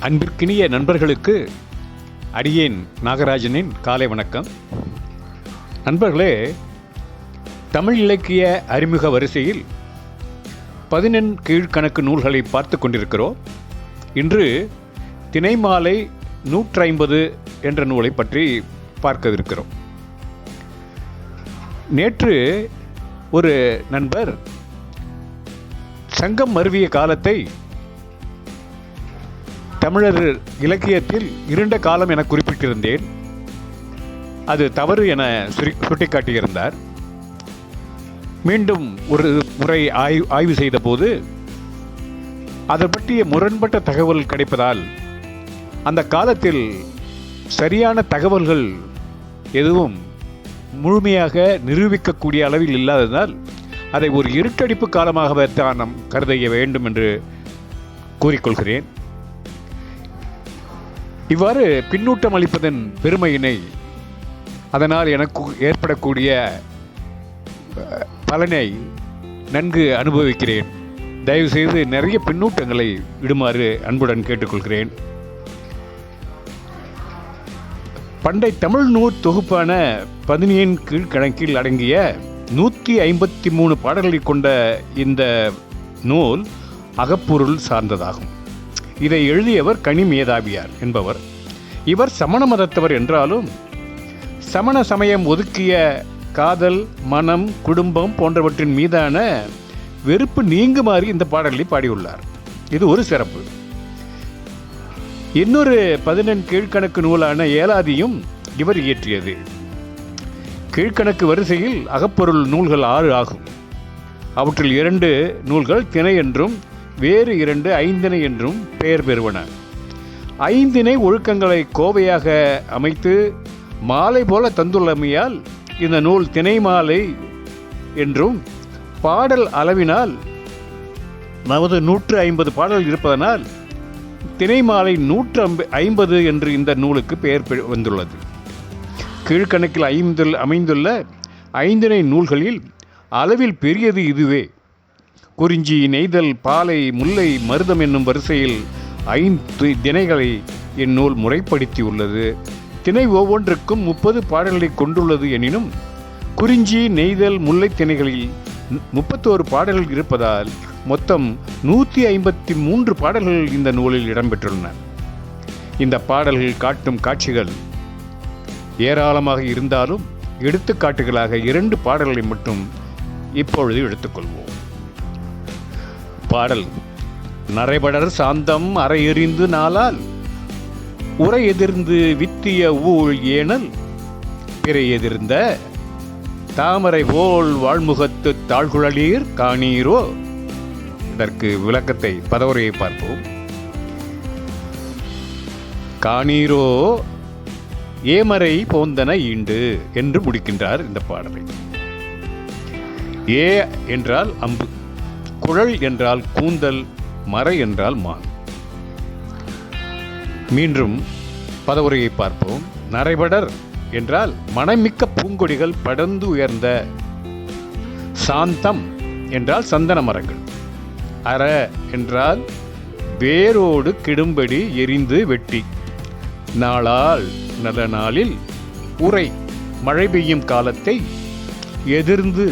அன்பிற்கினிய நண்பர்களுக்கு அடியேன் நாகராஜனின் காலை வணக்கம். நண்பர்களே, தமிழ் இலக்கிய அறிமுக வரிசையில் 11 கீழ்கணக்கு நூல்களை பார்த்து கொண்டிருக்கிறோம். இன்று தினைமாலை 150 என்ற நூலை பற்றி பார்க்கவிருக்கிறோம். நேற்று ஒரு நண்பர் சங்கம் மருவிய காலத்தை தமிழர் இலக்கியத்தில் இருண்ட காலம் என குறிப்பிட்டிருந்தேன். அது தவறு என சுட்டிக்காட்டியிருந்தார். மீண்டும் ஒரு முறை ஆய்வு செய்த போது அதை பற்றிய முரண்பட்ட தகவல் கிடைப்பதால் அந்த காலத்தில் சரியான தகவல்கள் எதுவும் முழுமையாக நிரூபிக்கக்கூடிய அளவில் இல்லாததால் அதை ஒரு இருட்டடிப்பு காலமாகத்தான் நாம் கருத வேண்டும் என்று கூறிக்கொள்கிறேன். இவ்வாறு பின்னூட்டம் அளிப்பதன் பெருமையினை, அதனால் எனக்கு ஏற்படக்கூடிய பலனை நன்கு அனுபவிக்கிறேன். தயவுசெய்து நிறைய பின்னூட்டங்களை விடுமாறு அன்புடன் கேட்டுக்கொள்கிறேன். பண்டை தமிழ் நூல் தொகுப்பான 17 கீழ்கணக்கில் அடங்கிய 153 பாடல்களை கொண்ட இந்த நூல் அகப்பொருள் சார்ந்ததாகும். இதை எழுதியவர் கனி மேதாவியார் என்பவர். இவர் சமண மதத்தவர் என்றாலும் சமண சமயம் ஒதுக்கிய காதல், மனம், குடும்பம் போன்றவற்றின் மீதான வெறுப்பு நீங்குமாறு இந்த பாடலை பாடியுள்ளார். இது ஒரு சிறப்பு. இன்னொரு 11 கீழ்கணக்கு நூலான ஏலாதியும் இவர் இயற்றியது. கீழ்கணக்கு வரிசையில் அகப்பொருள் நூல்கள் 6 ஆகும். அவற்றில் 2 நூல்கள் திணை என்றும் வேறு 2 ஐந்திணை என்றும் பெயர் பெறுவன. ஐந்திணை ஒழுக்கங்களை கோவையாக அமைத்து மாலை போல தந்துள்ளமையால் இந்த நூல் திணை மாலை என்றும், பாடல் அளவினால் 150 பாடல்கள் இருப்பதனால் தினைமாலை 150 என்று இந்த நூலுக்கு பெயர் வந்துள்ளது. கீழ்கணக்கில் அமைந்துள்ள ஐந்திணை நூல்களில் அளவில் பெரியது இதுவே. குறிஞ்சி, நெய்தல், பாலை, முல்லை, மருதம் என்னும் வரிசையில் 5 திணைகளை இந்நூல் முறைப்படுத்தியுள்ளது. திணை ஒவ்வொன்றுக்கும் 30 பாடல்களை கொண்டுள்ளது. எனினும் குறிஞ்சி, நெய்தல், முல்லை திணைகளில் 31 பாடல்கள் இருப்பதால் மொத்தம் 153 பாடல்கள் இந்த நூலில் இடம்பெற்றுள்ளன. இந்த பாடல்கள் காட்டும் காட்சிகள் ஏராளமாக இருந்தாலும் எடுத்துக்காட்டுகளாக 2 பாடல்களை மட்டும் இப்பொழுது எடுத்துக்கொள்வோம். பாடல்: நரைபடர் சாந்தம் அறை எறிந்து நாளால் உரை எதிர்ந்து வித்திய ஊழ் ஏனல் பிறை எதிர்ந்த தாமரை போல் வாழ்முகத்து தாழ்குழலீர் காணீரோ. இதற்கு விளக்கத்தை, பதவுரையை பார்ப்போம். காணீரோ ஏமரை போந்தன ஈண்டு என்று முடிக்கின்றார் இந்த பாடலை. ஏ என்றால் அம்பு, குழல் என்றால் கூந்தல், மறை என்றால் மான். மீண்டும் பதவுரையை பார்ப்போம். நரைபடர் என்றால் மணமிக்க பூங்கொடிகள் படர்ந்து உயர்ந்த. சாந்தம் என்றால் சந்தன மரங்கள். அற என்றால் வேரோடு கிடும்படி எரிந்து வெட்டி. நாளால் நல்ல நாளில் உரை மழை பெய்யும் காலத்தை எதிர்ந்து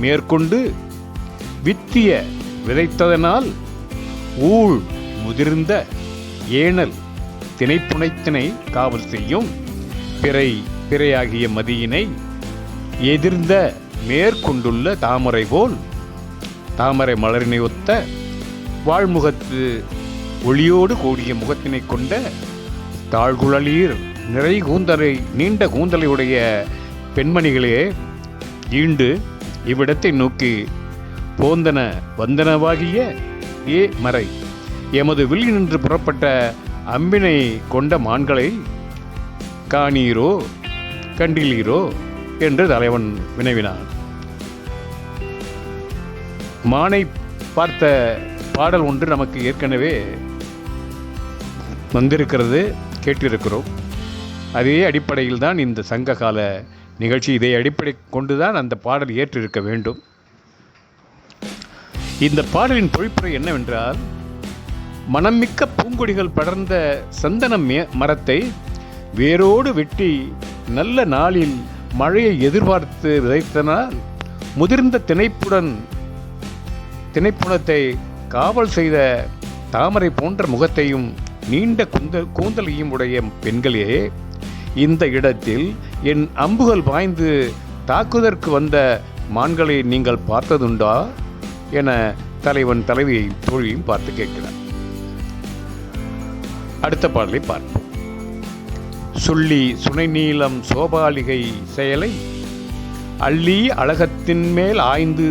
மேற்கொண்டு வித்திய விதைத்ததனால் ஊழ் முதிர்ந்த ஏனல் திணைப்புனைத்தினை காவல் செய்யும் பிறையாகிய மதியினை எதிர்ந்த மேற்கொண்டுள்ள தாமரை போல் தாமரை மலரினை ஒத்த வாழ்முகத்து ஒளியோடு கூடிய முகத்தினை கொண்ட தாழ்குழலீர் நிறை கூந்தலை நீண்ட கூந்தலையுடைய பெண்மணிகளே ஈண்டு இவ்விடத்தை நோக்கி போந்தன வந்தனவாகிய ஏ மறை எமது வில் நின்று புறப்பட்ட அம்பினை கொண்ட மான்களை காணீரோ கண்டிலீரோ என்று தலைவன் வினவினான். மானை பார்த்த பாடல் ஒன்று நமக்கு ஏற்கனவே வந்திருக்கிறது, கேட்டிருக்கிறோம். அதே அடிப்படையில் தான் இந்த சங்க கால நிகழ்ச்சி. இதை அடிப்படை கொண்டுதான் அந்த பாடல் ஏற்றிருக்க வேண்டும். இந்த பாடலின் பொழிப்புரை என்னவென்றால், மனம்மிக்க பூங்கொடிகள் படர்ந்த சந்தன மரத்தை வேரோடு வெட்டி நல்ல நாளில் மழையை எதிர்பார்த்து விதைத்தனால் முதிர்ந்த திணைப்புணத்தை காவல் செய்த தாமரை போன்ற முகத்தையும் நீண்ட கூந்தலையும் உடைய பெண்களே, இந்த இடத்தில் என் அம்புகள் பாய்ந்து தாக்குதற்கு வந்த மான்களை நீங்கள் பார்த்ததுண்டா என தலைவன் தலைவியை தோழியும் பார்த்து கேட்கிறார். அடுத்த பாடலை பார்ப்போம். சொல்லி சுனை நீளம் சோபாலிகை செயலை அள்ளி அழகத்தின் மேல் ஆய்ந்து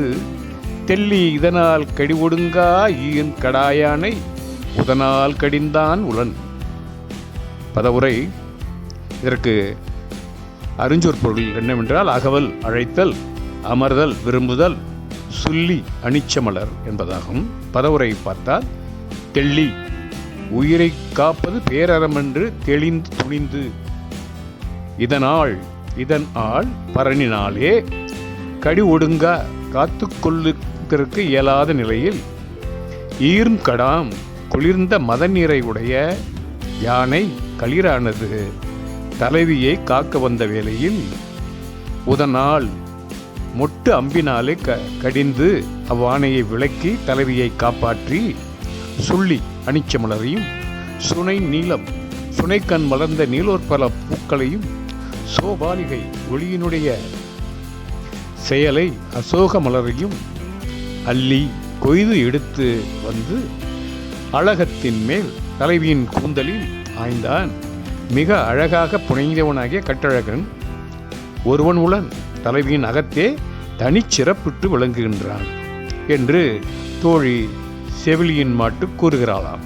தெள்ளி இதனால் கடிவொடுங்கா ஈன் கடாயானை உதனால் கடிந்தான் உளன். பதவுரை. இதற்கு அறிஞ்சொற் பொருள் என்னவென்றால் அகவல் அழைத்தல், அமர்தல் விரும்புதல், சொல்லி அனிச்சமலர் என்பதாகும். பதவுரை பார்த்தால் தெள்ளி உயிரை காப்பது பேரறமென்று தெளிந்து துணிந்து இதன் ஆள் பரணினாலே கடி ஒடுங்கா காத்து கொள்ளுதற்கு இயலாத நிலையில் ஈர்ம் கடாம் குளிர்ந்த மதநீரை உடைய யானை களிரானது தலைவியை காக்க வந்த வேளையில் உதனால் மொட்டு அம்பினாலே கடிந்து அவ்வானையை விளக்கி தலைவியை காப்பாற்றி சொல்லி அனிச்சமலரையும் சுனை நீளம் சுனைக்கண் மலர்ந்த நீலோற்பல பூக்களையும் சோபாலிகை ஒளியினுடைய செயலை அசோக மலரையும் அள்ளி கொய்து எடுத்து வந்து அழகத்தின் மேல் தலைவியின் கூந்தலில் ஆய்ந்தான். மிக அழகாக புனைந்தவனாகிய கட்டழகன் ஒருவன் உடன் தலைவியின் அகத்தே தனிச்சிறப்பிட்டு விளங்குகின்றான் என்று தோழி செவிலியின் மாட்டு கூறுகிறாளாம்.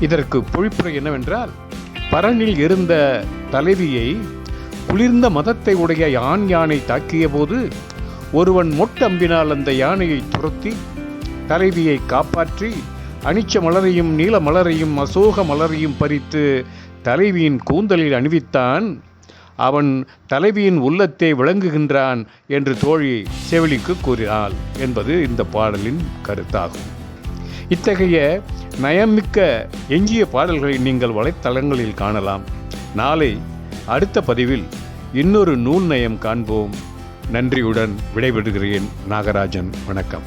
இதற்கு பொழிப்புரை என்னவென்றால், பரணில் இருந்த தலைவியை குளிர்ந்த மதத்தை உடைய ஆண் யானை தாக்கிய போது ஒருவன் மொட்டம்பினால் அந்த யானையை துரத்தி தலைவியை காப்பாற்றி அனிச்ச மலரையும் நீல மலரையும் அசோக மலரையும் பறித்து தலைவியின் கூந்தலில் அணிவித்தான். அவன் தலைவியின் உள்ளத்தை விளங்குகின்றான் என்று தோழி செவிலிக்கு கூறினாள் என்பது இந்த பாடலின் கருத்தாகும். இத்தகைய நயமிக்க எஞ்சிய பாடல்களை நீங்கள் வலைத்தளங்களில் காணலாம். நாளை அடுத்த பதிவில் இன்னொரு நூல் நயம் காண்போம். நன்றியுடன் விடைபெறுகிறேன். நாகராஜன். வணக்கம்.